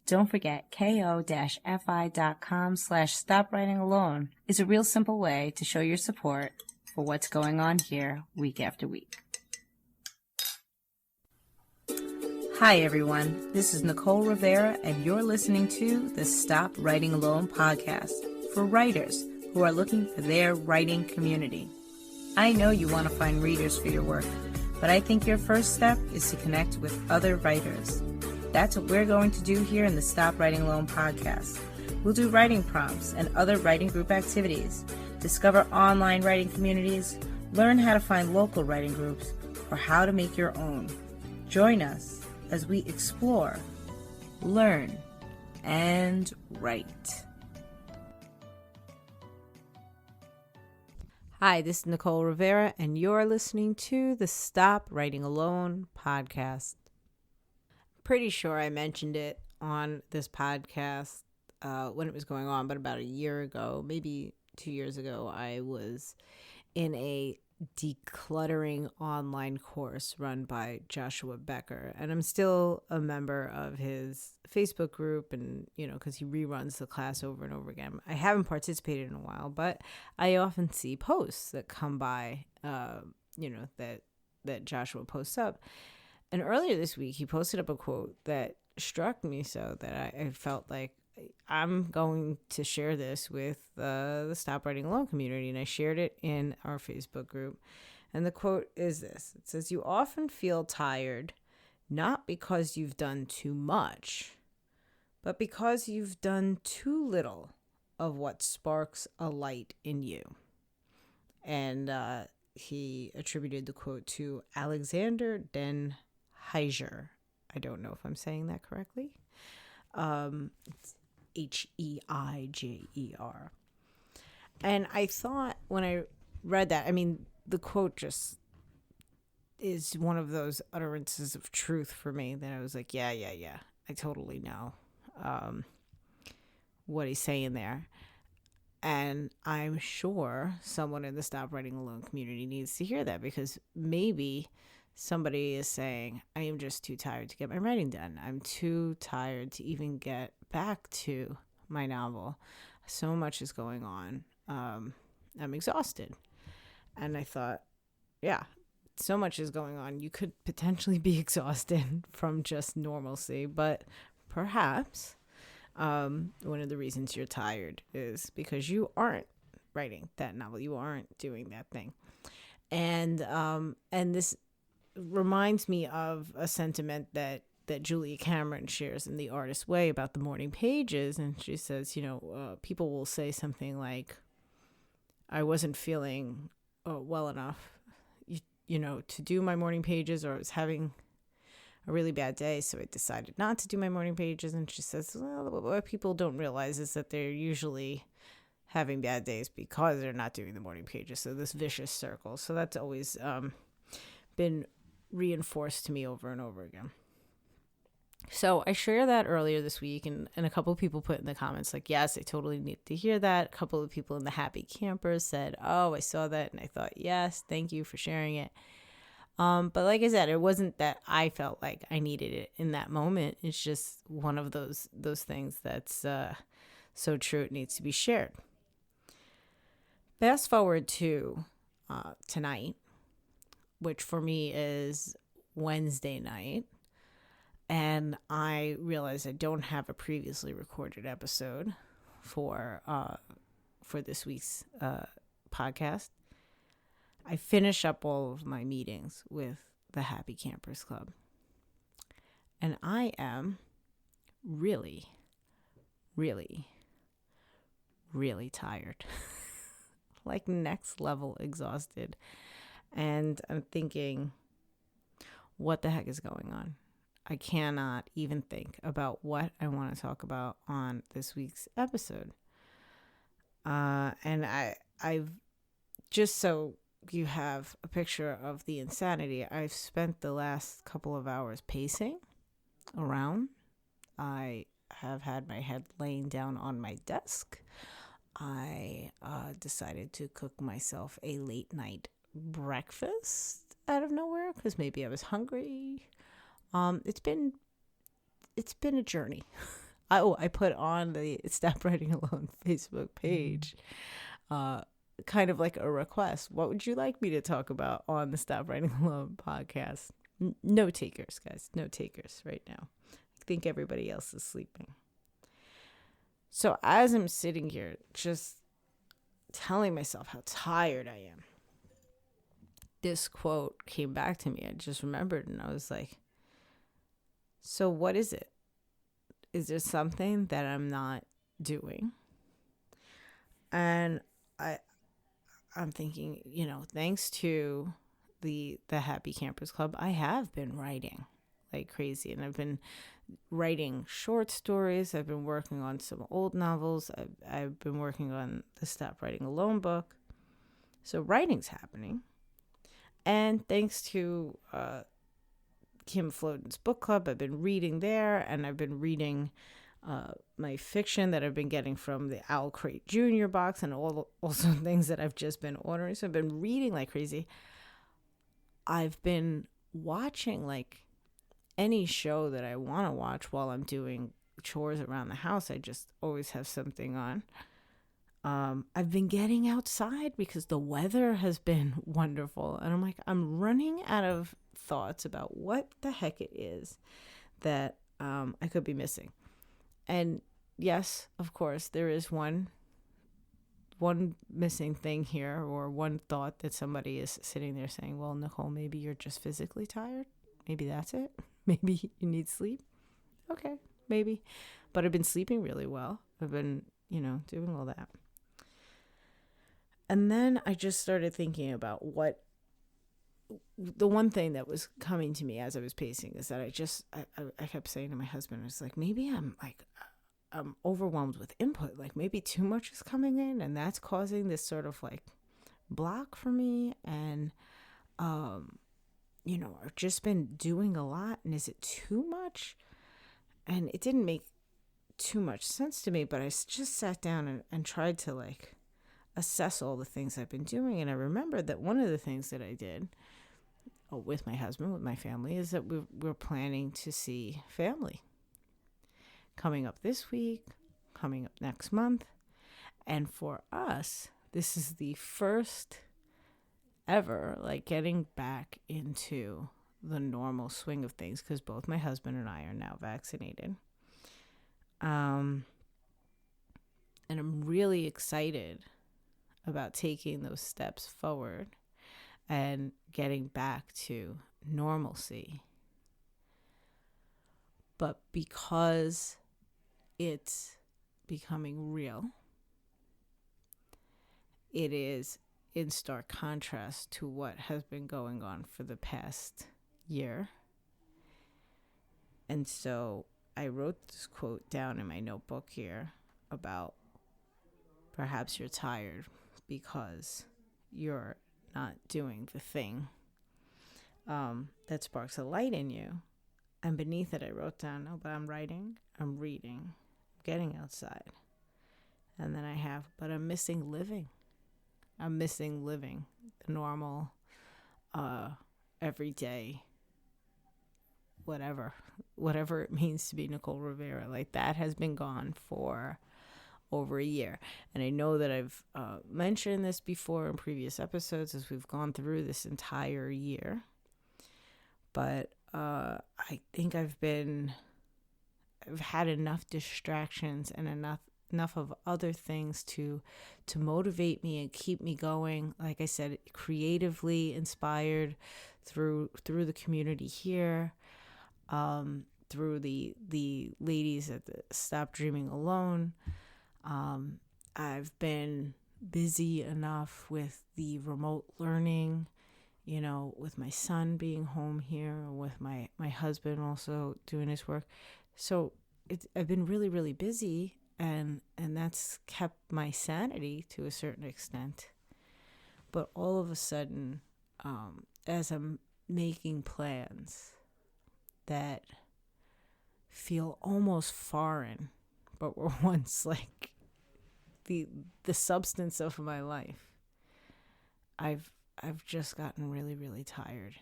Don't forget, ko-fi.com/stopwritingalone is a real simple way to show your support for what's going on here week after week. Hi, everyone. This is Nicole Rivera, and you're listening to the Stop Writing Alone podcast for writers who are looking for their writing community. I know you want to find readers for your work, but I think your first step is to connect with other writers. That's what we're going to do here in the Stop Writing Alone podcast. We'll do writing prompts and other writing group activities, discover online writing communities, learn how to find local writing groups, or how to make your own. Join us as we explore, learn, and write. Hi, this is Nicole Rivera, and you're listening to the Stop Writing Alone podcast. Pretty sure I mentioned it on this podcast when it was going on, but about a year ago, maybe 2 years ago, I was in a decluttering online course run by Joshua Becker, and I'm still a member of his Facebook group, and because he reruns the class over and over again. I haven't participated in a while, but I often see posts that come by that Joshua posts up. And earlier this week he posted up a quote that struck me so that I felt like I'm going to share this with the Stop Writing Alone community, and I shared it in our Facebook group. And the quote is this. It says, "You often feel tired, not because you've done too much, but because you've done too little of what sparks a light in you." And he attributed the quote to Alexander Den Heijer. I don't know if I'm saying that correctly. It's Heijer. And I thought when I read that, the quote just is one of those utterances of truth for me that I was like, yeah, I totally know what he's saying there. And I'm sure someone in the Stop Writing Alone community needs to hear that, because maybe somebody is saying, I am just too tired to get my writing done. I'm too tired to even get back to my novel. So much is going on. I'm exhausted. And I thought, yeah, so much is going on. You could potentially be exhausted from just normalcy, but perhaps one of the reasons you're tired is because you aren't writing that novel. You aren't doing that thing. And this reminds me of a sentiment that Julia Cameron shares in The Artist's Way about the morning pages. And she says, people will say something like, I wasn't feeling well enough, to do my morning pages, or I was having a really bad day, so I decided not to do my morning pages. And she says, well, what people don't realize is that they're usually having bad days because they're not doing the morning pages. So this vicious circle. So that's always been reinforced to me over and over again. So I shared that earlier this week, and a couple of people put in the comments like, yes, I totally need to hear that. A couple of people in the Happy Campers said, oh, I saw that, and I thought, yes, thank you for sharing it. But like I said, it wasn't that I felt like I needed it in that moment. It's just one of those things that's so true it needs to be shared. Fast forward to tonight, which for me is Wednesday night, and I realize I don't have a previously recorded episode for this week's podcast. I finish up all of my meetings with the Happy Campers Club, and I am really, really, really tired, like next level exhausted. And I'm thinking, what the heck is going on? I cannot even think about what I want to talk about on this week's episode. And I've just so you have a picture of the insanity, I've spent the last couple of hours pacing around. I have had my head laying down on my desk. I decided to cook myself a late night breakfast out of nowhere because maybe I was hungry. It's been a journey. I put on the Stop Writing Alone Facebook page, kind of like a request. What would you like me to talk about on the Stop Writing Alone podcast? No takers, guys. No takers right now. I think everybody else is sleeping. So as I'm sitting here just telling myself how tired I am, this quote came back to me. I just remembered, and I was like, so what is it? Is there something that I'm not doing? And I'm thinking, thanks to the Happy Campers Club, I have been writing like crazy, and I've been writing short stories. I've been working on some old novels. I've been working on the Stop Writing Alone book. So writing's happening. And thanks to Kim Floden's book club, I've been reading there, and I've been reading my fiction that I've been getting from the Owl Crate Junior box, and also things that I've just been ordering. So I've been reading like crazy. I've been watching like any show that I want to watch while I'm doing chores around the house. I just always have something on. I've been getting outside because the weather has been wonderful. And I'm like, I'm running out of thoughts about what the heck it is that I could be missing. And yes, of course, there is one missing thing here, or one thought that somebody is sitting there saying, well, Nicole, maybe you're just physically tired. Maybe that's it. Maybe you need sleep. Okay, maybe. But I've been sleeping really well. I've been, doing all that. And then I just started thinking about the one thing that was coming to me as I was pacing is that I kept saying to my husband, I was like, maybe I'm overwhelmed with input. Like maybe too much is coming in, and that's causing this sort of like block for me. And, I've just been doing a lot, and is it too much? And it didn't make too much sense to me, but I just sat down and tried to like assess all the things I've been doing. And I remembered that one of the things that I did with my husband, with my family, is that we're planning to see family coming up this week, coming up next month. And for us, this is the first ever like getting back into the normal swing of things, because both my husband and I are now vaccinated. And I'm really excited about taking those steps forward and getting back to normalcy. But because it's becoming real, it is in stark contrast to what has been going on for the past year. And so I wrote this quote down in my notebook here about perhaps you're tired because you're not doing the thing that sparks a light in you. And beneath it, I wrote down, no, but I'm writing, I'm reading, I'm getting outside. And then but I'm missing living. I'm missing living the normal, everyday, whatever it means to be Nicole Rivera. Like that has been gone for over a year. And I know that I've mentioned this before in previous episodes as we've gone through this entire year. But I think I've had enough distractions and enough of other things to motivate me and keep me going. Like I said, creatively inspired through the community here, through the ladies at the Stop Dreaming Alone. I've been busy enough with the remote learning, with my son being home here, with my husband also doing his work. So I've been really, really busy, and that's kept my sanity to a certain extent. But all of a sudden, as I'm making plans that feel almost foreign, but were once like the substance of my life, I've just gotten really, really tired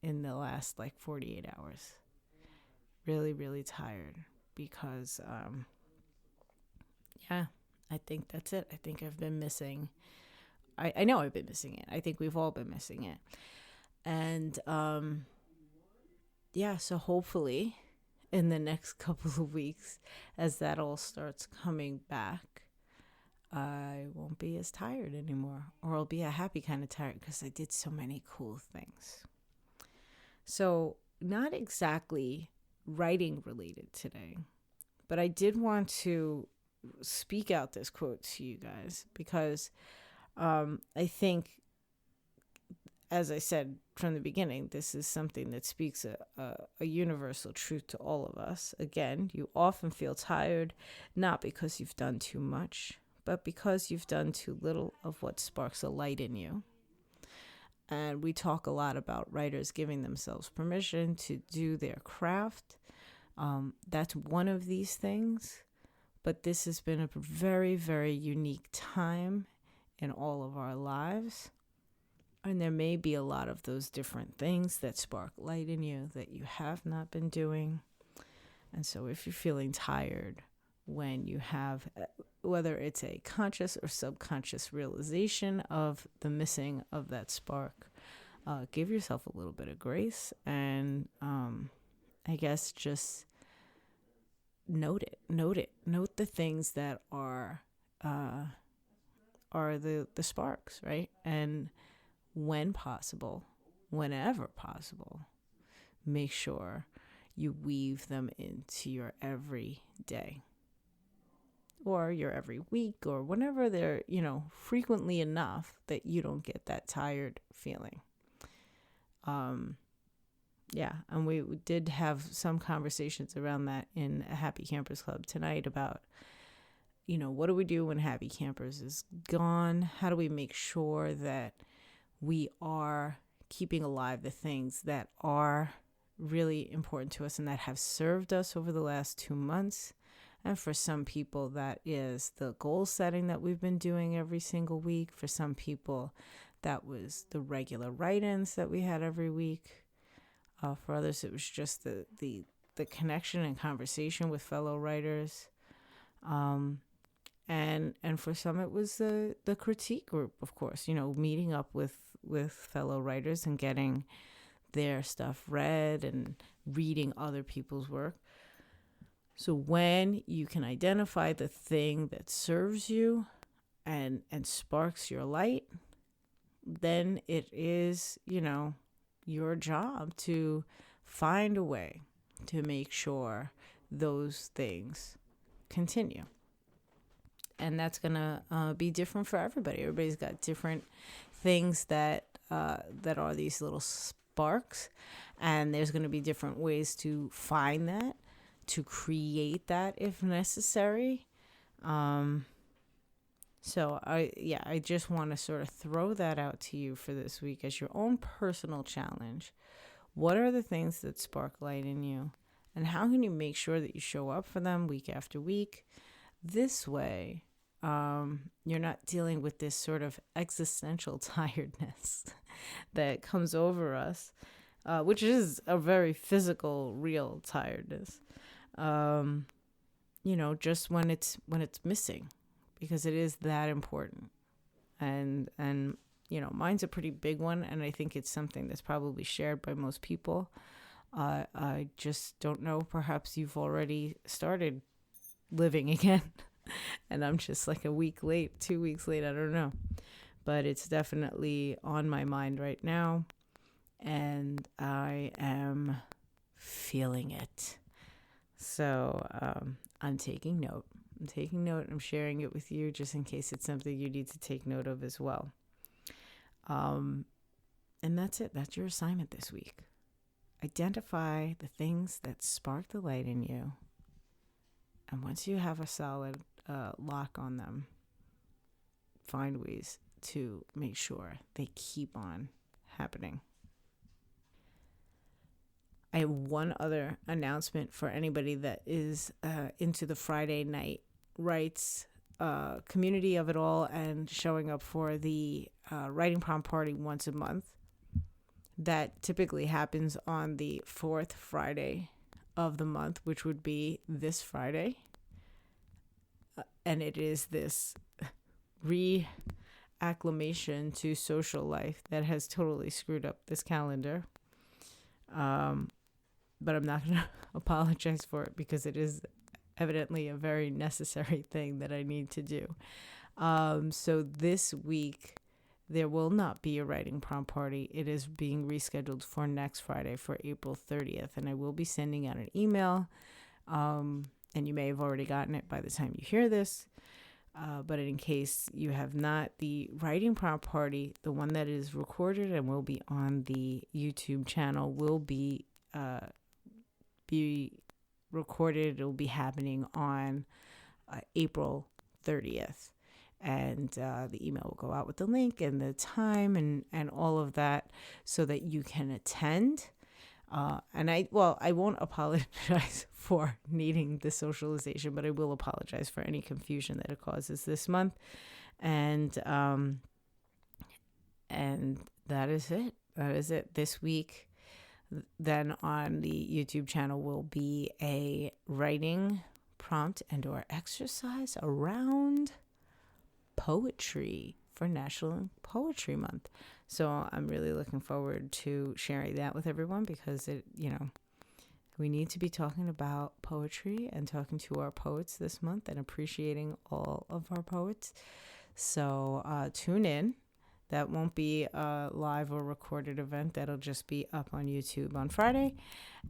in the last like 48 hours. Really, really tired. because, yeah, I think that's it. I think I've been missing. I know I've been missing it. I think we've all been missing it. And, yeah, so hopefully in the next couple of weeks, as that all starts coming back, I won't be as tired anymore, or I'll be a happy kind of tired because I did so many cool things. So, not exactly writing related today, but I did want to speak out this quote to you guys because I think, as I said from the beginning, this is something that speaks a universal truth to all of us. Again, you often feel tired, not because you've done too much, but because you've done too little of what sparks a light in you. And we talk a lot about writers giving themselves permission to do their craft. That's one of these things. But this has been a very, very unique time in all of our lives. And there may be a lot of those different things that spark light in you that you have not been doing. And so if you're feeling tired when you have, whether it's a conscious or subconscious realization of the missing of that spark, give yourself a little bit of grace and I guess just note the things that are the sparks, right? And when possible, whenever possible, make sure you weave them into your every day or your every week or whenever they're, frequently enough that you don't get that tired feeling. Yeah, and we did have some conversations around that in a Happy Campers Club tonight about, what do we do when Happy Campers is gone? How do we make sure that we are keeping alive the things that are really important to us and that have served us over the last 2 months? And for some people, that is the goal setting that we've been doing every single week. For some people, that was the regular write-ins that we had every week. For others, it was just the connection and conversation with fellow writers. And for some, it was the critique group, of course, meeting up with fellow writers and getting their stuff read and reading other people's work. So when you can identify the thing that serves you and sparks your light, then it is, your job to find a way to make sure those things continue. And that's going to be different for everybody. Everybody's got different things that are these little sparks. And there's going to be different ways to find that, to create that if necessary. So I just want to sort of throw that out to you for this week as your own personal challenge. What are the things that spark light in you? And how can you make sure that you show up for them week after week? This way, you're not dealing with this sort of existential tiredness that comes over us, which is a very physical, real tiredness. Just when it's missing, because it is that important. And mine's a pretty big one, and I think it's something that's probably shared by most people. I just don't know. Perhaps you've already started living again, and I'm just like a week late, 2 weeks late. I don't know. But it's definitely on my mind right now, and I am feeling it. So I'm taking note. I'm sharing it with you just in case it's something you need to take note of as well. And that's it. That's your assignment this week. Identify the things that spark the light in you. And once you have a solid lock on them, find ways to make sure they keep on happening. I have one other announcement for anybody that is into the Friday night writes community of it all and showing up for the writing prompt party once a month. That typically happens on the fourth Friday of the month, which would be this Friday. And it is this reacclimation to social life that has totally screwed up this calendar. But I'm not going to apologize for it because it is evidently a very necessary thing that I need to do. So this week, there will not be a writing prompt party. It is being rescheduled for next Friday, for April 30th. And I will be sending out an email. And you may have already gotten it by the time you hear this. But in case you have not, the writing prompt party, the one that is recorded and will be on the YouTube channel, will be recorded. It will be happening on April 30th. And the email will go out with the link and the time and all of that so that you can attend. And I won't apologize for needing the socialization, but I will apologize for any confusion that it causes this month. And that is it. That is it this week. Then on the YouTube channel will be a writing prompt and or exercise around poetry for National Poetry Month. So I'm really looking forward to sharing that with everyone because we need to be talking about poetry and talking to our poets this month and appreciating all of our poets. So tune in. That won't be a live or recorded event. That'll just be up on YouTube on Friday.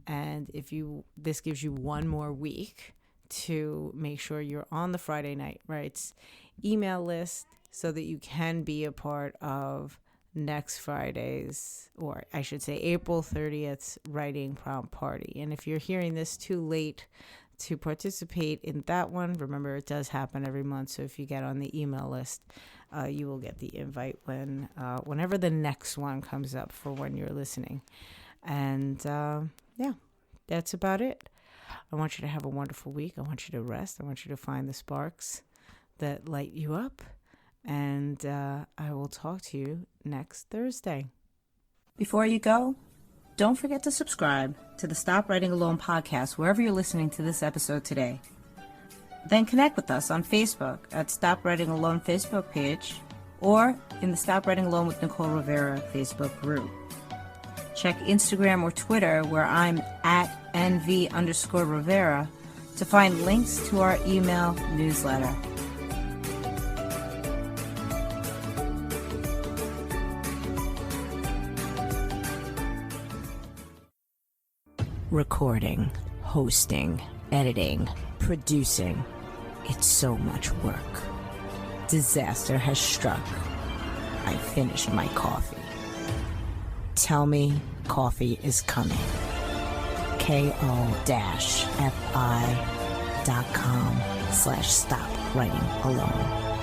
And this gives you one more week to make sure you're on the Friday Night Writes email list so that you can be a part of next Friday's, or I should say April 30th's writing prompt party. And if you're hearing this too late to participate in that one, remember it does happen every month. So if you get on the email list, you will get the invite whenever the next one comes up for when you're listening. And that's about it. I want you to have a wonderful week. I want you to rest. I want you to find the sparks that light you up. And I will talk to you next Thursday. Before you go, don't forget to subscribe to the Stop Writing Alone podcast wherever you're listening to this episode today. Then connect with us on Facebook at Stop Writing Alone Facebook page or in the Stop Writing Alone with Nicole Rivera Facebook group. Check Instagram or Twitter where I'm at NV_Rivera to find links to our email newsletter. Recording, hosting, editing, producing. It's so much work. Disaster has struck. I finished my coffee. Tell me coffee is coming. ko-fi.com/stop writing alone.